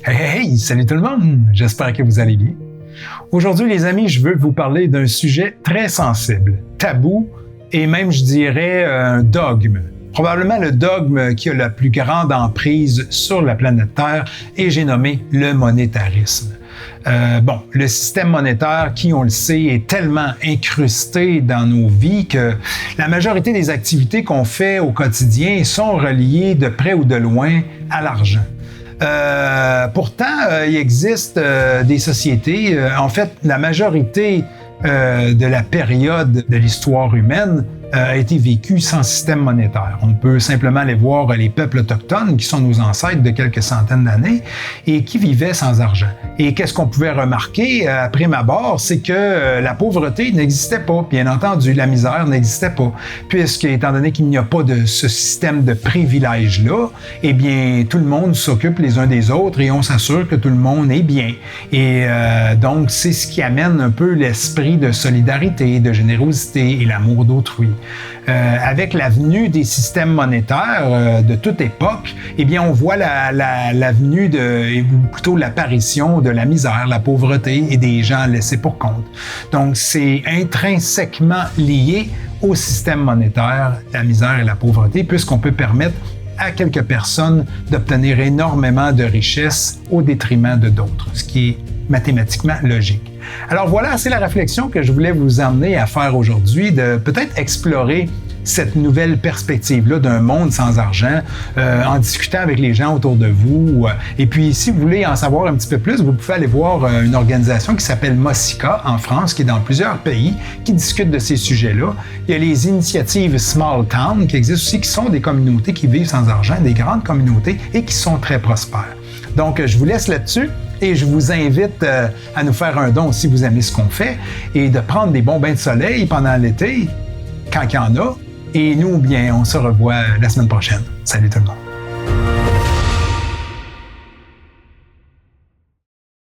Hey, salut tout le monde! J'espère que vous allez bien. Aujourd'hui, les amis, je veux vous parler d'un sujet très sensible, tabou et même, je dirais, un dogme. Probablement le dogme qui a la plus grande emprise sur la planète Terre et j'ai nommé le monétarisme. Le système monétaire qui, on le sait, est tellement incrusté dans nos vies que la majorité des activités qu'on fait au quotidien sont reliées de près ou de loin à l'argent. Pourtant, il existe des sociétés, en fait, la majorité de la période de l'histoire humaine a été vécue sans système monétaire. On peut simplement aller voir les peuples autochtones, qui sont nos ancêtres de quelques centaines d'années, et qui vivaient sans argent. Et qu'est-ce qu'on pouvait remarquer à prime abord, c'est que la pauvreté n'existait pas. Bien entendu, la misère n'existait pas, puisque, étant donné qu'il n'y a pas de ce système de privilèges-là, eh bien, tout le monde s'occupe les uns des autres et on s'assure que tout le monde est bien. Et donc, c'est ce qui amène un peu l'esprit de solidarité, de générosité et l'amour d'autrui. Avec la venue des systèmes monétaires de toute époque, eh bien, on voit la venue ou plutôt l'apparition de la misère, la pauvreté et des gens laissés pour compte. Donc, c'est intrinsèquement lié au système monétaire, la misère et la pauvreté, puisqu'on peut permettre à quelques personnes d'obtenir énormément de richesses au détriment de d'autres, ce qui est mathématiquement logique. Alors voilà, c'est la réflexion que je voulais vous emmener à faire aujourd'hui, de peut-être explorer cette nouvelle perspective-là d'un monde sans argent, en discutant avec les gens autour de vous. Et puis, si vous voulez en savoir un petit peu plus, vous pouvez aller voir une organisation qui s'appelle Mosica en France, qui est dans plusieurs pays, qui discute de ces sujets-là. Il y a les initiatives Small Town qui existent aussi, qui sont des communautés qui vivent sans argent, des grandes communautés et qui sont très prospères. Donc, je vous laisse là-dessus. Et je vous invite à nous faire un don si vous aimez ce qu'on fait et de prendre des bons bains de soleil pendant l'été, quand il y en a. Et nous, bien, on se revoit la semaine prochaine. Salut tout le monde!